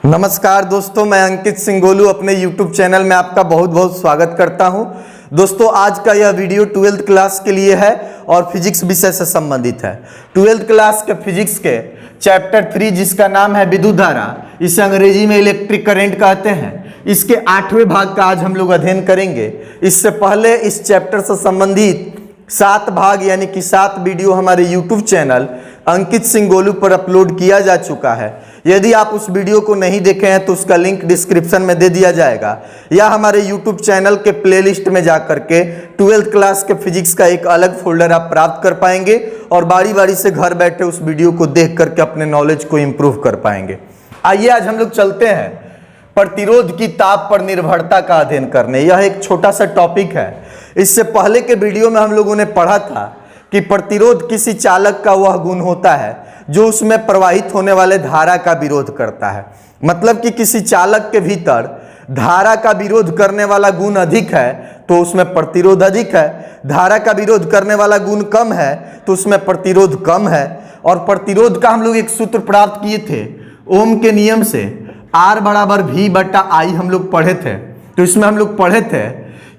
नमस्कार दोस्तों, मैं अंकित सिंह गोलू अपने YouTube चैनल में आपका बहुत बहुत स्वागत करता हूं। दोस्तों, आज का यह वीडियो 12th क्लास के लिए है और फिजिक्स विषय से संबंधित है। 12th क्लास के फिजिक्स के चैप्टर 3 जिसका नाम है विद्युत धारा, इसे अंग्रेजी में इलेक्ट्रिक करंट कहते हैं, इसके 8वें भाग का आज हम लोग अध्ययन करेंगे। इससे पहले इस चैप्टर से संबंधित 7 भाग यानी कि 7 वीडियो हमारे YouTube चैनल अंकित सिंह गोलू पर अपलोड किया जा चुका है। यदि आप उस वीडियो को नहीं देखे हैं तो उसका लिंक डिस्क्रिप्शन में दे दिया जाएगा, या हमारे YouTube चैनल के प्लेलिस्ट में जाकर के 12th क्लास के फिजिक्स का एक अलग फोल्डर आप प्राप्त कर पाएंगे और बारी बारी से घर बैठे उस वीडियो को देख करके अपने नॉलेज को इम्प्रूव कर पाएंगे। आइए आज हम लोग चलते हैं प्रतिरोध की ताप पर निर्भरता का अध्ययन करने। यह एक छोटा सा टॉपिक है। इससे पहले के वीडियो में हम लोगों ने पढ़ा था कि प्रतिरोध किसी चालक का वह गुण होता है जो उसमें प्रवाहित होने वाले धारा का विरोध करता है। मतलब कि किसी चालक के भीतर धारा का विरोध करने वाला गुण अधिक है तो उसमें प्रतिरोध अधिक है, धारा का विरोध करने वाला गुण कम है तो उसमें प्रतिरोध कम है। और प्रतिरोध का हम लोग एक सूत्र प्राप्त किए थे ओम के नियम से, R बराबर V बटा I हम लोग पढ़े थे। तो इसमें हम लोग पढ़े थे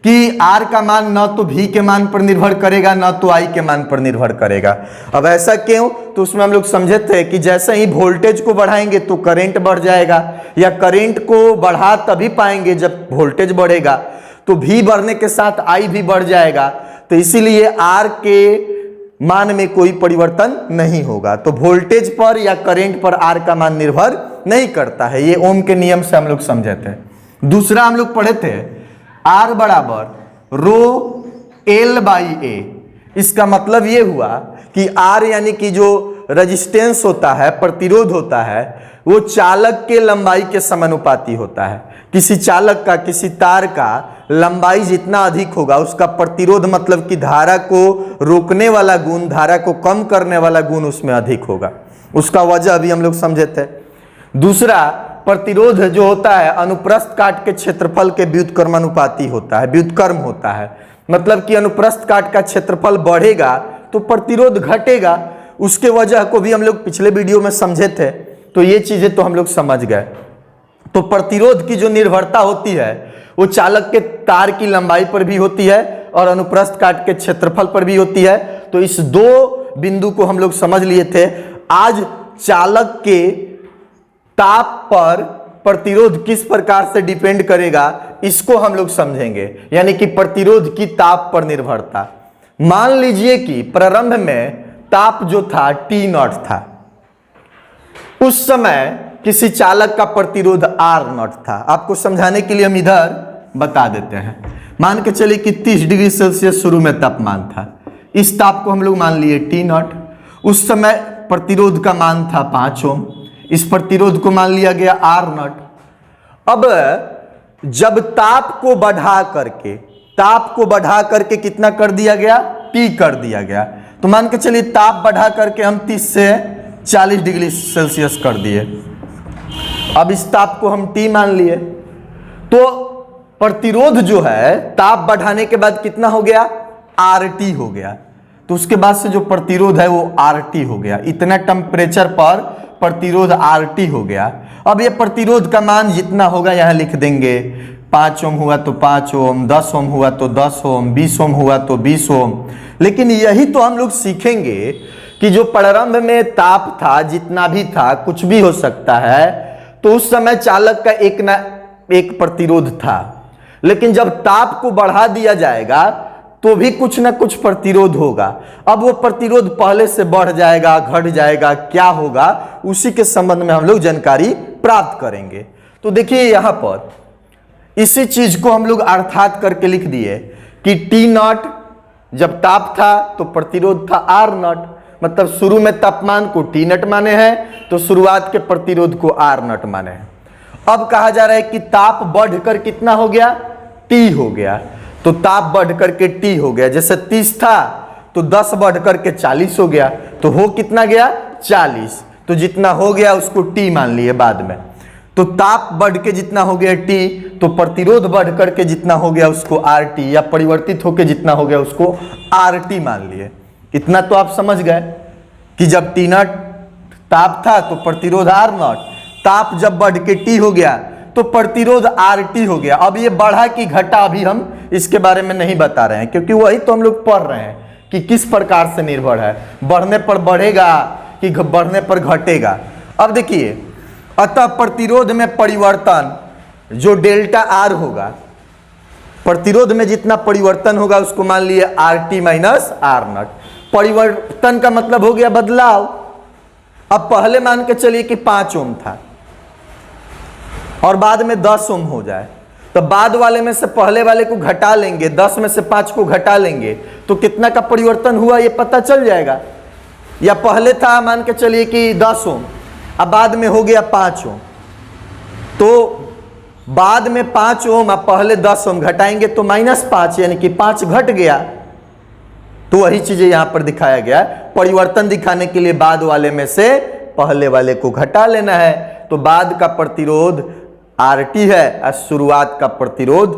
कि R का मान न तो V के मान पर निर्भर करेगा न तो I के मान पर निर्भर करेगा। अब ऐसा क्यों? तो उसमें हम लोग समझे थे कि जैसे ही वोल्टेज को बढ़ाएंगे तो करंट बढ़ जाएगा, या करंट को बढ़ा तभी पाएंगे जब वोल्टेज बढ़ेगा, तो V बढ़ने के साथ I भी बढ़ जाएगा। तो इसीलिए R के मान में कोई परिवर्तन नहीं होगा। तो वोल्टेज पर या करंट पर R का मान निर्भर नहीं करता है। ये ओम के नियम से हम लोग समझे थे। दूसरा हम लोग पढ़े थे R बराबर रो L बाई A। इसका मतलब ये हुआ कि R यानी कि जो रेजिस्टेंस होता है, प्रतिरोध होता है, वो चालक के लंबाई के समानुपाती होता है। किसी चालक का, किसी तार का लंबाई जितना अधिक होगा उसका प्रतिरोध, मतलब कि धारा को रोकने वाला गुण, धारा को कम करने वाला गुण उसमें अधिक होगा। उसका वजह अभी हम लोग समझे थे। दूसरा, प्रतिरोध जो होता है अनुप्रस्थ काट के क्षेत्रफल के व्युत्क्रमानुपाती होता है, व्युत्क्रम होता है। मतलब कि अनुप्रस्थ काट का क्षेत्रफल बढ़ेगा तो प्रतिरोध घटेगा। उसके वजह को भी हम लोग पिछले वीडियो में समझे थे, तो ये चीजें तो हम लोग समझ गए। तो प्रतिरोध की जो निर्भरता होती है वो चालक के तार की लंबाई पर भी होती है और अनुप्रस्थ काट के क्षेत्रफल पर भी होती है। तो इस दो बिंदु को हम लोग समझ लिए थे। आज चालक के ताप पर प्रतिरोध किस प्रकार से डिपेंड करेगा इसको हम लोग समझेंगे, यानी कि प्रतिरोध की ताप पर निर्भरता। मान लीजिए कि प्रारंभ में ताप जो था T0 था, उस समय किसी चालक का प्रतिरोध R0 था। आपको समझाने के लिए हम इधर बता देते हैं। मान के चलिए कि 30 डिग्री सेल्सियस शुरू में तापमान था। इस ताप को हम लोग मान लिए T0। उस समय प्रतिरोध का मान था 5 ओम। इस प्रतिरोध को मान लिया गया R0। अब जब ताप को बढ़ा करके कितना कर दिया गया? T कर दिया गया। तो मान के चलिए ताप बढ़ा करके हम 30 से 40 डिग्री सेल्सियस कर दिए। अब इस ताप को हम T मान लिए। तो प्रतिरोध जो है ताप बढ़ाने के बाद कितना हो गया? RT हो गया। तो उसके बाद से जो प्रतिरोध है वो RT हो गया। इतना टेम्परेचर पर प्रतिरोध RT हो गया। अब ये प्रतिरोध का मान जितना होगा यहां लिख देंगे। 5 ओम हुआ तो 5 ओम, 10 ओम हुआ तो 10 ओम, 20 ओम हुआ तो 20 ओम। लेकिन यही तो हम लोग सीखेंगे कि जो प्रारंभ में ताप था, जितना भी था, कुछ भी हो सकता है, तो उस समय चालक का एक प्रतिरोध था। लेकिन जब ताप को बढ़ा दिया जाएगा तो भी कुछ ना कुछ प्रतिरोध होगा। अब वो प्रतिरोध पहले से बढ़ जाएगा, घट जाएगा, क्या होगा उसी के संबंध में हम लोग जानकारी प्राप्त करेंगे। तो देखिए यहां पर इसी चीज को हम लोग अर्थात करके लिख दिए कि T0 जब ताप था तो प्रतिरोध था R0। मतलब शुरू में तापमान को T0 माने हैं तो शुरुआत के प्रतिरोध को R0 माने हैं। अब कहा जा रहा है कि ताप बढ़कर कितना हो गया? T हो गया। तो ताप बढ़ करके T हो गया। जैसे 30 था तो 10 बढ़ करके 40 हो गया। तो हो कितना गया? 40। तो जितना हो गया उसको T मान लिए बाद में। तो ताप बढ़ के जितना हो गया T, तो प्रतिरोध बढ़ करके जितना हो गया उसको RT, या परिवर्तित होके जितना हो गया उसको RT मान लिए। इतना तो आप समझ गए कि जब T0 ताप था तो प्रतिरोध R0, ताप जब बढ़ के T हो गया तो प्रतिरोध RT हो गया। अब ये बढ़ा कि घटा अभी हम इसके बारे में नहीं बता रहे हैं, क्योंकि वही तो हम लोग पढ़ रहे हैं कि किस प्रकार से निर्भर है, बढ़ने पर बढ़ेगा कि बढ़ने पर घटेगा। अब देखिए, अतः प्रतिरोध में परिवर्तन जो डेल्टा R होगा, प्रतिरोध में जितना परिवर्तन होगा उसको मान लिए RT माइनस R0। परिवर्तन का मतलब हो गया बदलाव। अब पहले मान के चलिए कि 5 ओम था और बाद में 10 ओम हो जाए, तो बाद वाले में से पहले वाले को घटा लेंगे, 10 में से 5 को घटा लेंगे तो कितना का परिवर्तन हुआ ये पता चल जाएगा। या पहले था मान के चलिए कि 10 ओम, अब बाद में हो गया 5 ओम, तो बाद में 5 ओम अब पहले 10 ओम घटाएंगे तो -5, यानी कि 5 घट गया। तो वही चीजें यहां पर दिखाया गया है। परिवर्तन दिखाने के लिए बाद वाले में से पहले वाले को घटा लेना है। तो बाद का प्रतिरोध RT है और शुरुआत का प्रतिरोध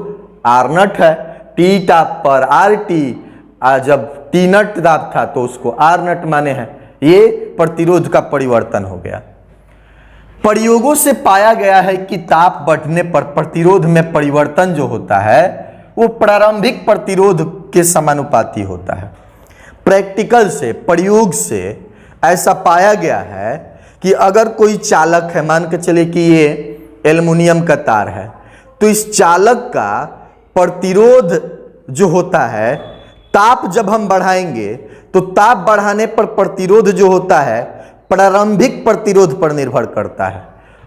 R0 है। T ताप पर RT, जब T0 ताप था तो उसको R0 माने हैं। ये प्रतिरोध का परिवर्तन हो गया। प्रयोगों से पाया गया है कि ताप बढ़ने पर प्रतिरोध में परिवर्तन जो होता है वो प्रारंभिक प्रतिरोध के समानुपाती होता है। प्रैक्टिकल से, प्रयोग से ऐसा पाया गया है कि अगर कोई चालक है, मान के चले कि ये एल्युमिनियम का तार है, तो इस चालक का प्रतिरोध जो होता है, ताप जब हम बढ़ाएंगे तो ताप बढ़ाने पर प्रतिरोध जो होता है प्रारंभिक प्रतिरोध पर निर्भर करता है।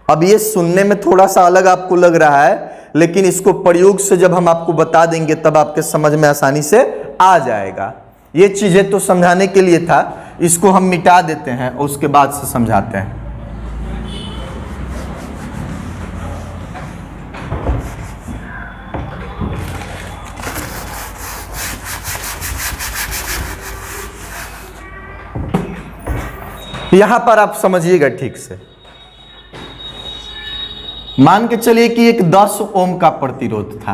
अब ये सुनने में थोड़ा सा अलग आपको लग रहा है, लेकिन इसको प्रयोग से जब हम आपको बता देंगे तब आपके समझ में आसानी से आ जाएगा। ये चीजें तो समझाने के लिए था, इसको हम मिटा देते हैं और उसके बाद से समझाते हैं। यहां पर आप समझिएगा ठीक से। मान के चलिए कि एक 10 ओम का प्रतिरोध था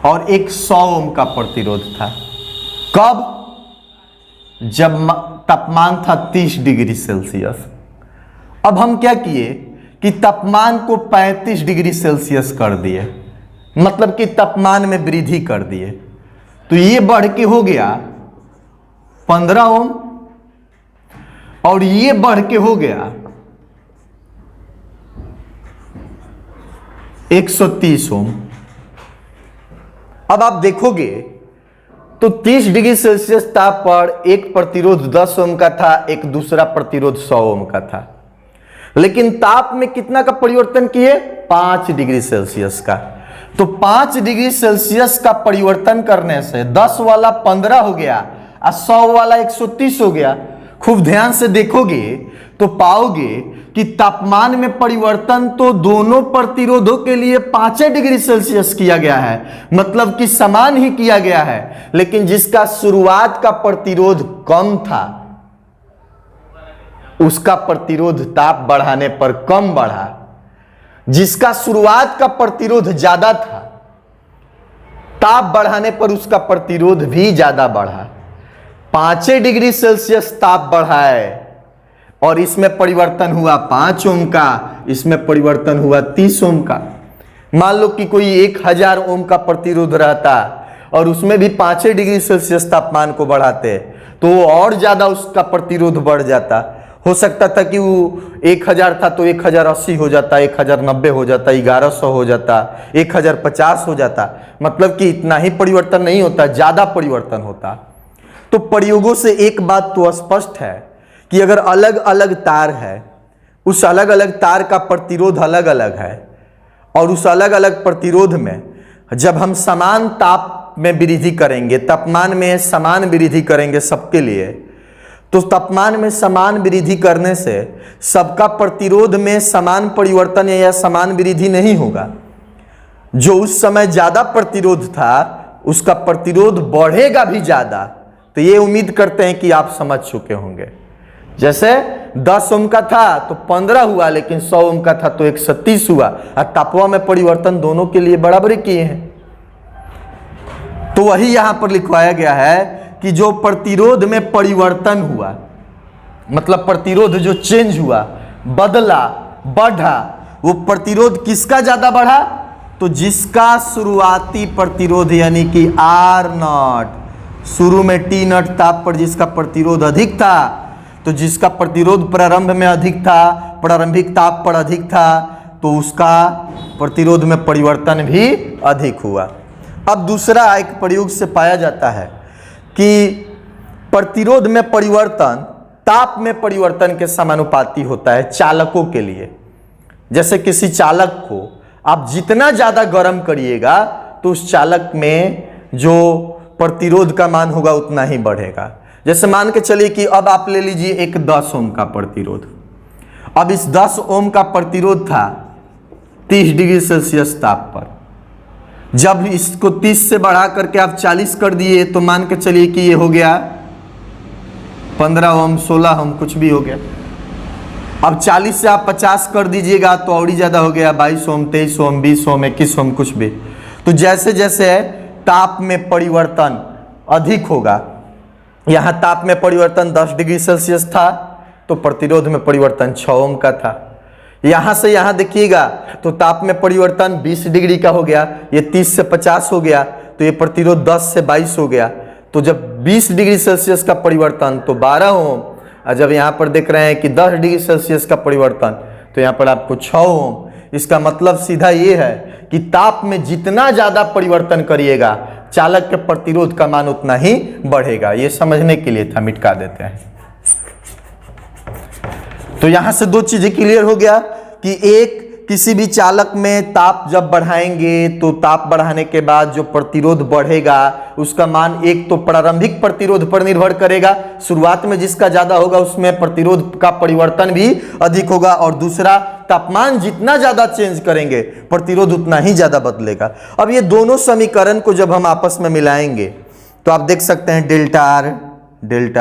और एक 100 ओम का प्रतिरोध था। कब? जब तापमान था 30 डिग्री सेल्सियस। अब हम क्या किए कि तापमान को 35 डिग्री सेल्सियस कर दिए, मतलब कि तापमान में वृद्धि कर दिए। तो ये बढ़ के हो गया 15 ओम और ये बढ़ के हो गया 130 ओम। अब आप देखोगे तो 30 डिग्री सेल्सियस ताप पर एक प्रतिरोध 10 ओम का था, एक दूसरा प्रतिरोध 100 ओम का था, लेकिन ताप में कितना का परिवर्तन किए? 5 डिग्री सेल्सियस का। तो 5 डिग्री सेल्सियस का परिवर्तन करने से 10 वाला 15 हो गया और 100 वाला 130 हो गया। खूब ध्यान से देखोगे तो पाओगे कि तापमान में परिवर्तन तो दोनों प्रतिरोधों के लिए 5 डिग्री सेल्सियस किया गया है, मतलब कि समान ही किया गया है, लेकिन जिसका शुरुआत का प्रतिरोध कम था उसका प्रतिरोध ताप बढ़ाने पर कम बढ़ा। जिसका शुरुआत का प्रतिरोध ज्यादा था, ताप बढ़ाने पर उसका प्रतिरोध भी ज्यादा बढ़ा। 5 डिग्री सेल्सियस ताप बढ़ाए और इसमें परिवर्तन हुआ 5 ओम का, इसमें परिवर्तन हुआ 30 ओम का। मान लो कि कोई 1000 ओम का प्रतिरोध रहता और उसमें भी 5 डिग्री सेल्सियस तापमान को बढ़ाते तो और ज्यादा उसका प्रतिरोध बढ़ जाता। हो सकता था कि वो 1000 था तो 1080 हो जाता, 1090 हो जाता, 1100 हो जाता, 1050 हो जाता। मतलब कि इतना ही परिवर्तन नहीं होता, ज्यादा परिवर्तन होता। तो प्रयोगों से एक बात तो स्पष्ट है कि अगर अलग अलग तार है, उस अलग अलग तार का प्रतिरोध अलग अलग है और उस अलग अलग प्रतिरोध में जब हम समान ताप में वृद्धि करेंगे, तापमान में समान वृद्धि करेंगे सबके लिए, तो तापमान में समान वृद्धि करने से सबका प्रतिरोध में समान परिवर्तन या समान वृद्धि नहीं होगा। जो उस समय ज्यादा प्रतिरोध था उसका प्रतिरोध बढ़ेगा भी ज्यादा। तो ये उम्मीद करते हैं कि आप समझ चुके होंगे। जैसे 10 ओम का था तो 15 हुआ, लेकिन 100 ओम का था तो 130 हुआ, और तापमान में परिवर्तन दोनों के लिए बराबरी किए हैं। तो वही यहां पर लिखवाया गया है कि जो प्रतिरोध में परिवर्तन हुआ, मतलब प्रतिरोध जो चेंज हुआ, बदला, बढ़ा, वो प्रतिरोध किसका ज्यादा बढ़ा? तो जिसका शुरुआती प्रतिरोध यानी कि आर नॉट, शुरू में टी नॉट ताप पर जिसका प्रतिरोध अधिक था, तो जिसका प्रतिरोध प्रारंभ में अधिक था, प्रारंभिक ताप पर अधिक था, तो उसका प्रतिरोध में परिवर्तन भी अधिक हुआ। अब दूसरा एक प्रयोग से पाया जाता है कि प्रतिरोध में परिवर्तन ताप में परिवर्तन के समानुपाती होता है चालकों के लिए। जैसे किसी चालक को आप जितना ज्यादा गर्म करिएगा तो उस चालक में जो प्रतिरोध का मान होगा उतना ही बढ़ेगा। जैसे मान के चलिए कि अब आप ले लीजिए एक 10 ओम का प्रतिरोध। अब इस 10 ओम का प्रतिरोध था 30 डिग्री सेल्सियस ताप पर। जब इसको 30 से बढ़ा करके आप 40 कर दिए तो मान के चलिए कि ये हो गया 15 ओम, 16 ओम, कुछ भी हो गया। अब 40 से आप 50 कर दीजिएगा तो और ही ज्यादा हो गया 22 ओम, 23 ओम, 20 ओम, 21 ओम, कुछ भी। तो जैसे जैसे ताप में परिवर्तन अधिक होगा, यहां ताप में परिवर्तन 10 डिग्री सेल्सियस था तो प्रतिरोध में परिवर्तन 6 ओम का था। यहां से यहां देखिएगा तो ताप में परिवर्तन 20 डिग्री का हो गया, ये 30 से 50 हो गया, तो ये प्रतिरोध 10 से 22 हो गया। तो जब 20 डिग्री सेल्सियस का परिवर्तन तो 12 ओम, और जब यहाँ पर देख रहे हैं कि 10 डिग्री सेल्सियस का परिवर्तन तो यहाँ पर आपको 6 ओम। इसका मतलब सीधा ये है कि ताप में जितना ज्यादा परिवर्तन करिएगा चालक के प्रतिरोध का मान उतना ही बढ़ेगा। ये समझने के लिए था, मिटका देते हैं। तो यहां से दो चीजें क्लियर हो गया कि एक, किसी भी चालक में ताप जब बढ़ाएंगे तो ताप बढ़ाने के बाद जो प्रतिरोध बढ़ेगा उसका मान एक तो प्रारंभिक प्रतिरोध पर निर्भर करेगा, शुरुआत में जिसका ज्यादा होगा उसमें प्रतिरोध का परिवर्तन भी अधिक होगा, और दूसरा तापमान जितना ज्यादा चेंज करेंगे प्रतिरोध उतना ही ज्यादा बदलेगा। अब ये दोनों समीकरण को जब हम आपस में मिलाएंगे तो आप देख सकते हैं डेल्टा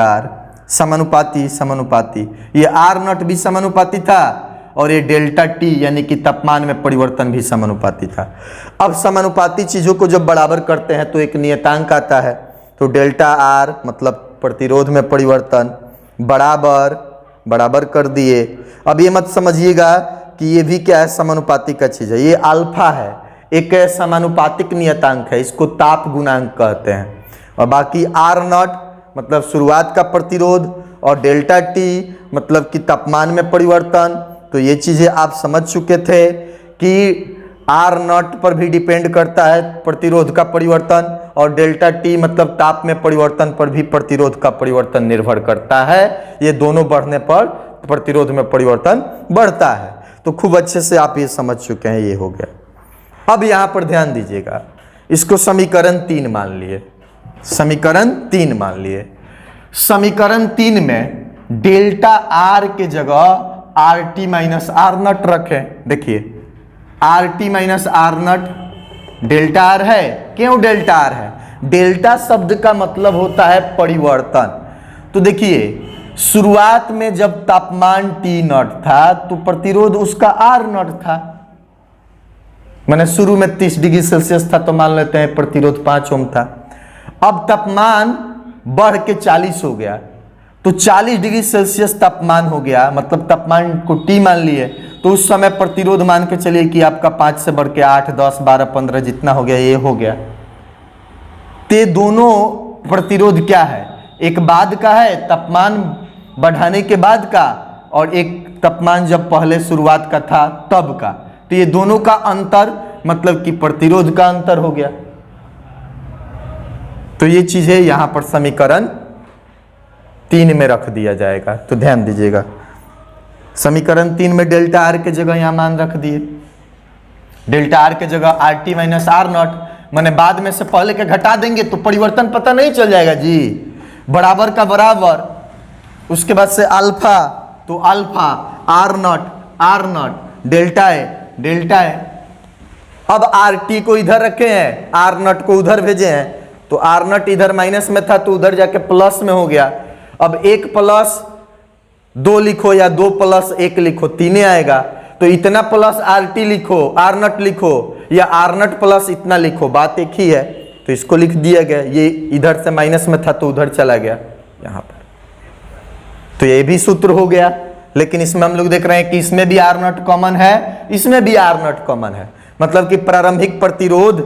आर समानुपाती समानुपाती, ये आर नॉट भी समानुपाती था और ये डेल्टा टी यानी कि तापमान में परिवर्तन भी समानुपाती था। अब समानुपाती चीजों को जब बराबर करते हैं तो एक नियतांक आता है, तो डेल्टा आर मतलब प्रतिरोध में परिवर्तन बराबर बराबर कर दिए। अब ये मत समझिएगा कि ये भी क्या है, समानुपाती का चीज है, ये अल्फा है, एक समानुपातिक नियतांक है, इसको ताप गुणांक कहते हैं। और बाकी आर नॉट मतलब शुरुआत का प्रतिरोध और डेल्टा टी मतलब कि तापमान में परिवर्तन। तो ये चीजें आप समझ चुके थे कि आर नॉट पर भी डिपेंड करता है प्रतिरोध का परिवर्तन, और डेल्टा टी मतलब ताप में परिवर्तन पर भी प्रतिरोध का परिवर्तन निर्भर करता है। ये दोनों बढ़ने पर प्रतिरोध में परिवर्तन बढ़ता है। तो खूब अच्छे से आप ये समझ चुके हैं, ये हो गया। अब यहां पर ध्यान दीजिएगा, इसको समीकरण 3 मान लिए, समीकरण 3 मान लिए। समीकरण 3 में डेल्टा आर के जगह R T minus R naught रखें। देखिए R T minus R naught delta R है। क्यों डेल्टा आर है? डेल्टा शब्द का मतलब होता है परिवर्तन। तो देखिए शुरुआत में जब तापमान टी नॉट था तो प्रतिरोध उसका आर नॉट था, मैंने शुरू में 30 डिग्री सेल्सियस था तो मान लेते हैं प्रतिरोध 5 ओम था। अब तापमान बढ़ के 40 हो गया तो 40 डिग्री सेल्सियस तापमान हो गया, मतलब तापमान को टी मान लिए, तो उस समय प्रतिरोध मान के चलिए कि आपका 5 से बढ़ के 8, 10, 12, 15 जितना हो गया ये हो गया। ते दोनों प्रतिरोध क्या है, एक बाद का है तापमान बढ़ाने के बाद का, और एक तापमान जब पहले शुरुआत का था तब का। तो ये दोनों का अंतर मतलब कि प्रतिरोध का अंतर हो गया। तो ये चीजें यहां पर समीकरण 3 में रख दिया जाएगा। तो ध्यान दीजिएगा, समीकरण 3 में डेल्टा आर के जगह यहां मान रख दिए, डेल्टा आर के जगह R T minus R naught, मैंने बाद में से पहले के घटा देंगे तो परिवर्तन पता नहीं चल जाएगा जी, बराबर का बराबर, उसके बाद से अल्फा तो अल्फा आर नॉट डेल्टा है। अब आर टी को इधर रखे हैं, आर नॉट को उधर भेजे हैं, तो आर नॉट इधर माइनस में था तो उधर जाके प्लस में हो गया। अब 1 प्लस 2 लिखो या 2 प्लस 1 लिखो, 3 आएगा। तो इतना प्लस आर टी लिखो, आर नॉट लिखो, या आर नॉट प्लस इतना लिखो, बात एक ही है। तो इसको लिख दिया गया, ये इधर से माइनस में था तो उधर चला गया यहाँ पर। तो ये भी सूत्र हो गया। लेकिन इसमें हम लोग देख रहे हैं कि इसमें भी आर नॉट कॉमन है, इसमें भी आर नॉट कॉमन है। मतलब कि प्रारंभिक प्रतिरोध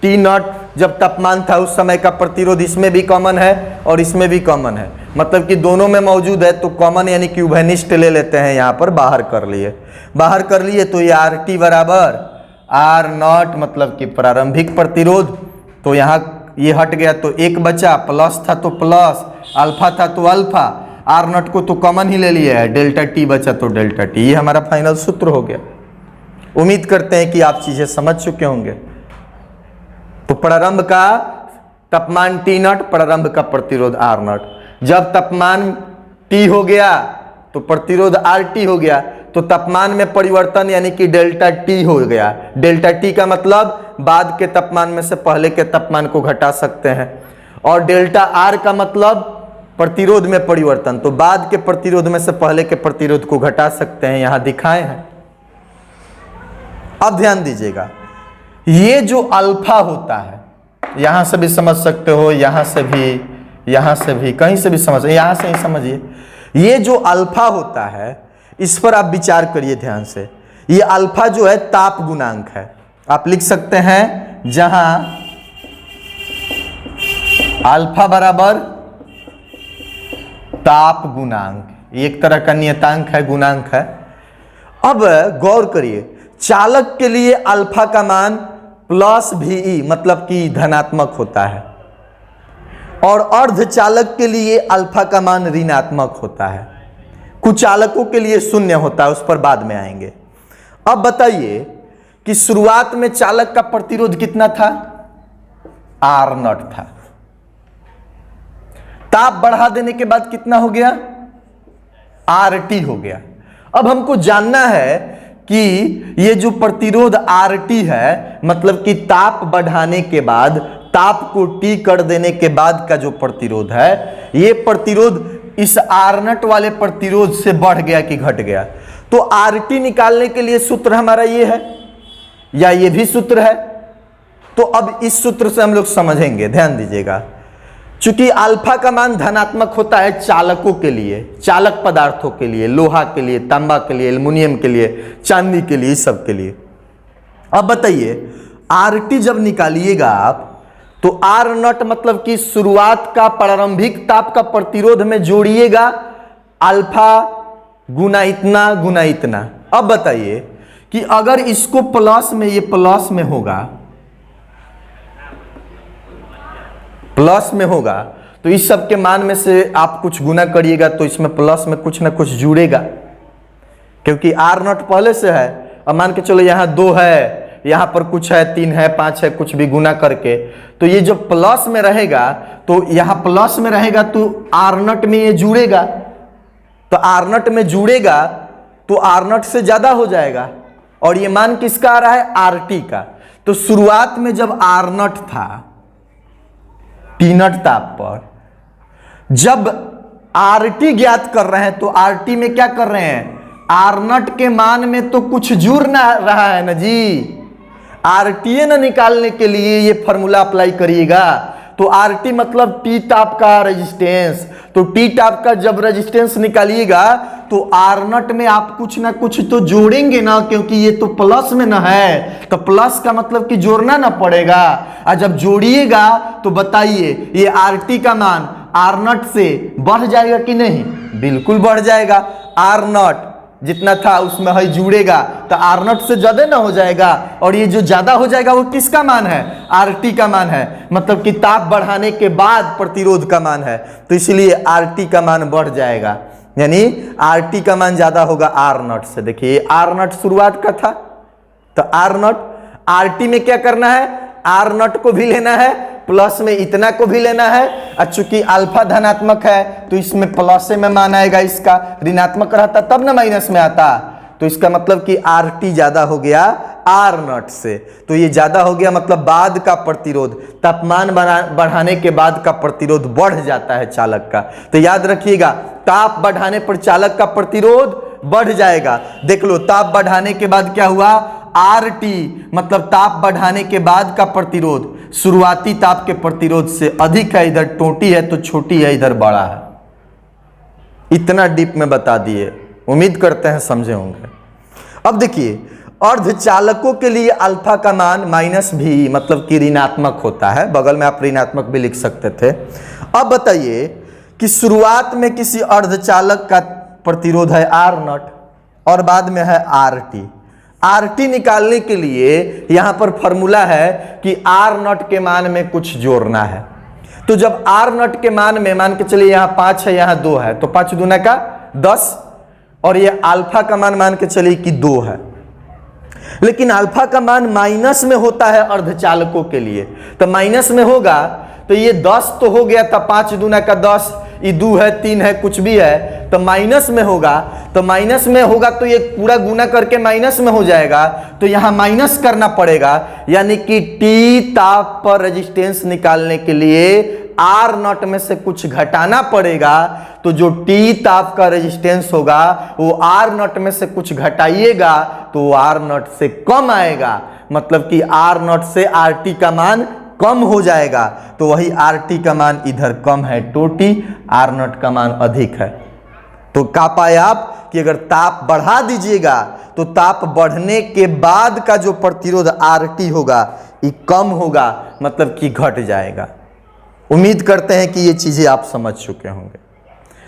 टी नॉट जब तापमान था उस समय का प्रतिरोध इसमें भी कॉमन है और इसमें भी कॉमन है। मतलब कि दोनों में मौजूद है, तो कॉमन यानी कि उभयनिष्ठ ले लेते हैं, यहाँ पर बाहर कर लिए। तो ये आर टी बराबर आर नॉट मतलब कि प्रारंभिक प्रतिरोध, तो यहाँ ये हट गया तो एक बचा, प्लस था तो प्लस, अल्फा था तो अल्फा, आर नॉट को तो कॉमन ही ले लिया है, डेल्टा टी बचा तो डेल्टा टी। ये हमारा फाइनल सूत्र हो गया। उम्मीद करते हैं कि आप चीजें समझ चुके होंगे। तो प्रारंभ का तापमान टी नॉट, प्रारंभ का प्रतिरोध आर नॉट। जब तापमान टी हो गया तो प्रतिरोध आर टी हो गया, तो तापमान में परिवर्तन यानी कि डेल्टा टी हो गया। डेल्टा टी का मतलब बाद के तापमान में से पहले के तापमान को घटा सकते हैं, और डेल्टा आर का मतलब प्रतिरोध में परिवर्तन, तो बाद के प्रतिरोध में से पहले के प्रतिरोध को घटा सकते हैं, यहां दिखाए हैं। अब ध्यान दीजिएगा, ये जो अल्फा होता है, यहां से भी समझ सकते हो, यहां से भी, कहीं से भी समझ, यहां से ही समझिए। ये जो अल्फा होता है इस पर आप विचार करिए ध्यान से। ये अल्फा जो है ताप गुणांक है। आप लिख सकते हैं जहां अल्फा बराबर ताप गुणांक, एक तरह का नियतांक है, गुणांक है। अब गौर करिए, चालक के लिए अल्फा का मान प्लस VE मतलब कि धनात्मक होता है, और अर्धचालक के लिए अल्फा का मान ऋणात्मक होता है। कुछ चालकों के लिए शून्य होता है, उस पर बाद में आएंगे। अब बताइए कि शुरुआत में चालक का प्रतिरोध कितना था? आर नॉट था। ताप बढ़ा देने के बाद कितना हो गया? आर टी हो गया। अब हमको जानना है कि ये जो प्रतिरोध आर टी है, मतलब कि ताप बढ़ाने के बाद, ताप को टी कर देने के बाद का जो प्रतिरोध है, ये प्रतिरोध इस आर नॉट वाले प्रतिरोध से बढ़ गया कि घट गया। तो आर टी निकालने के लिए सूत्र हमारा ये है या ये भी सूत्र है। तो अब इस सूत्र से हम लोग समझेंगे, ध्यान दीजिएगा। चूंकि अल्फा का मान धनात्मक होता है चालकों के लिए, चालक पदार्थों के लिए, लोहा के लिए, तांबा के लिए, एल्युमिनियम के लिए, चांदी के लिए, सब के लिए। अब बताइए, आर टी जब निकालिएगा आप, तो आर नॉट मतलब कि शुरुआत का प्रारंभिक ताप का प्रतिरोध में जोड़िएगा अल्फा गुना इतना। अब बताइए कि अगर इसको प्लस में, ये प्लस में होगा, प्लस में होगा, तो इस सब के मान में से आप कुछ गुना करिएगा तो इसमें प्लस में कुछ ना कुछ जुड़ेगा, क्योंकि आर नॉट पहले से है। अब मान के चलो यहाँ 2 है, यहां पर कुछ है, 3 है, 5 है, कुछ भी गुना करके, तो ये जो प्लस में रहेगा, तो यहां प्लस में रहेगा तो आर नॉट में ये जुड़ेगा, तो आर नॉट में जुड़ेगा तो आर नॉट से ज्यादा हो जाएगा, और ये मान किसका आ रहा है? आर टी का। तो शुरुआत में जब आर नॉट था टी नॉट ताप पर, जब आर टी ज्ञात कर रहे हैं, तो आर टी में क्या कर रहे हैं? आर नॉट के मान में तो कुछ जुड़ ना रहा है ना जी। आर टी न निकालने के लिए ये फॉर्मूला अप्लाई करिएगा। तो आर टी मतलब टी ताप का रेजिस्टेंस, तो टी ताप का जब रेजिस्टेंस निकालिएगा तो आर नॉट में आप कुछ ना कुछ तो जोड़ेंगे ना, क्योंकि ये तो प्लस में ना है, तो प्लस का मतलब कि जोड़ना ना पड़ेगा। और जब जोड़िएगा तो बताइए ये आर टी का मान आर नॉट से बढ़ जाएगा कि नहीं? बिल्कुल बढ़ जाएगा। आर नॉट जितना था उसमें है जुड़ेगा तो आर नॉट से ज्यादा ना हो जाएगा, और ये जो ज्यादा हो जाएगा वो किसका मान है? आर टी का मान है, मतलब कि ताप बढ़ाने के बाद प्रतिरोध का मान है, तो इसलिए आर टी का मान बढ़ जाएगा, यानी आर टी का मान ज्यादा होगा आर नॉट से। देखिए आर नॉट शुरुआत का था, तो आर नॉट, आर टी में क्या करना है? आर नॉट को भी लेना है, प्लस में इतना को भी लेना है, और चूंकि अल्फा धनात्मक है तो इसमें प्लस में मान आएगा, इसका ऋणात्मक रहता तब ना माइनस में आता, तो इसका मतलब कि आर टी ज्यादा हो गया आर नॉट से। तो ये ज्यादा हो गया मतलब बाद का प्रतिरोध, तापमान बढ़ाने के बाद का प्रतिरोध बढ़ जाता है चालक का। तो याद रखिएगा, ताप बढ़ाने पर चालक का प्रतिरोध बढ़ जाएगा। देख लो, ताप बढ़ाने के बाद क्या हुआ? आर टी मतलब ताप बढ़ाने के बाद का प्रतिरोध शुरुआती ताप के प्रतिरोध से अधिक है, इधर टोटी है तो छोटी है, इधर बड़ा है। इतना डीप में बता दिए, उम्मीद करते हैं समझे होंगे। अब देखिए, अर्धचालकों के लिए अल्फा का मान माइनस भी मतलब कि ऋणात्मक होता है, बगल में आप ऋणात्मक भी लिख सकते थे। अब बताइए कि शुरुआत में किसी अर्धचालक का प्रतिरोध है R0 और बाद में है RT। RT निकालने के लिए यहां पर फॉर्मूला है कि R0 के मान में कुछ जोड़ना है। तो जब R0 के मान में मान के चलिए यहां 5 है यहां 2 है, तो 5 दूना का 10, और ये अल्फा का मान के चलिए कि 2 है। लेकिन अल्फा का मान माइनस में होता है अर्धचालकों के लिए, तो माइनस में होगा तो ये 10 तो हो गया था, 5 दूना का 10, ये 2 है 3 है कुछ भी है, तो माइनस में होगा। तो माइनस में होगा तो ये पूरा गुना करके माइनस में हो जाएगा, तो यहां माइनस करना पड़ेगा, यानी कि टी ताप पर रेजिस्टेंस निकालने के लिए R0 में से कुछ घटाना पड़ेगा। तो जो टी ताप का रेजिस्टेंस होगा वो R0 में से कुछ घटाइएगा तो वो R0 से कम आएगा, मतलब कि R0 से RT का मान कम हो जाएगा। तो वही RT का मान इधर कम है, तो T R0 का मान अधिक है। तो क्या पाए आप कि अगर ताप बढ़ा दीजिएगा तो ताप बढ़ने के बाद का जो प्रतिरोध RT होगा ये कम होगा, मतलब कि घट जाएगा। उम्मीद करते हैं कि ये चीजें आप समझ चुके होंगे।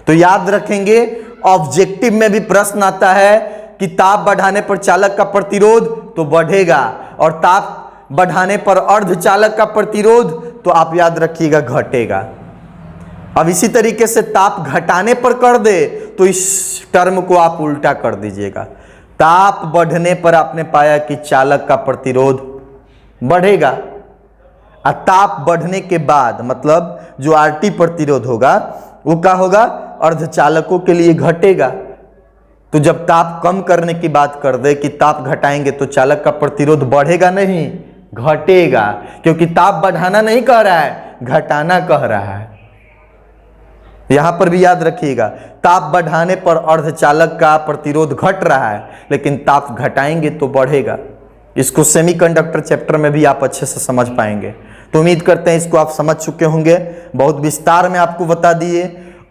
तो याद रखेंगे, ऑब्जेक्टिव में भी प्रश्न आता है कि ताप बढ़ाने पर चालक का प्रतिरोध तो बढ़ेगा और ताप बढ़ाने पर अर्धचालक का प्रतिरोध तो आप याद रखिएगा घटेगा। अब इसी तरीके से ताप घटाने पर कर दे तो इस टर्म को आप उल्टा कर दीजिएगा। ताप बढ़ने पर आपने पाया कि चालक का प्रतिरोध बढ़ेगा, और ताप बढ़ने के बाद मतलब जो RT प्रतिरोध होगा वो क्या होगा, अर्धचालकों के लिए घटेगा। तो जब ताप कम करने की बात कर दे कि ताप घटाएंगे तो चालक का प्रतिरोध बढ़ेगा नहीं घटेगा, क्योंकि ताप बढ़ाना नहीं कह रहा है, घटाना कह रहा है। यहां पर भी याद रखिएगा, ताप बढ़ाने पर अर्धचालक का प्रतिरोध घट रहा है, लेकिन ताप घटाएंगे तो बढ़ेगा। इसको सेमीकंडक्टर चैप्टर में भी आप अच्छे से समझ पाएंगे। तो उम्मीद करते हैं इसको आप समझ चुके होंगे, बहुत विस्तार में आपको बता दिए।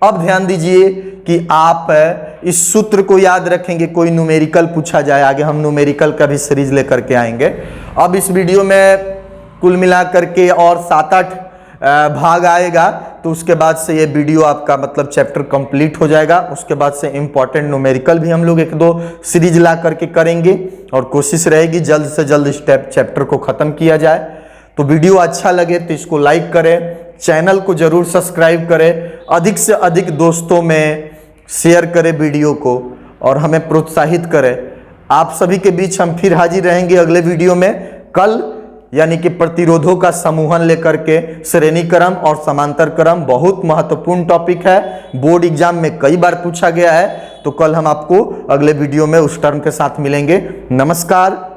अब ध्यान दीजिए कि आप इस सूत्र को याद रखेंगे, कोई न्यूमेरिकल पूछा जाए, आगे हम न्यूमेरिकल का भी सीरीज लेकर के आएंगे। अब इस वीडियो में कुल मिला करके और 7-8 भाग आएगा, तो उसके बाद से ये वीडियो आपका मतलब चैप्टर कंप्लीट हो जाएगा। उसके बाद से इंपॉर्टेंट न्यूमेरिकल भी हम लोग 1-2 सीरीज ला करके करेंगे और कोशिश रहेगी जल्द से जल्द इस चैप्टर को खत्म किया जाए। तो वीडियो अच्छा लगे तो इसको लाइक करें, चैनल को जरूर सब्सक्राइब करें, अधिक से अधिक दोस्तों में शेयर करें वीडियो को और हमें प्रोत्साहित करें। आप सभी के बीच हम फिर हाजिर रहेंगे अगले वीडियो में कल, यानी कि प्रतिरोधों का समूहन लेकर के श्रेणी क्रम और समांतर क्रम। बहुत महत्वपूर्ण टॉपिक है, बोर्ड एग्जाम में कई बार पूछा गया है। तो कल हम आपको अगले वीडियो में उस टर्म के साथ मिलेंगे। नमस्कार।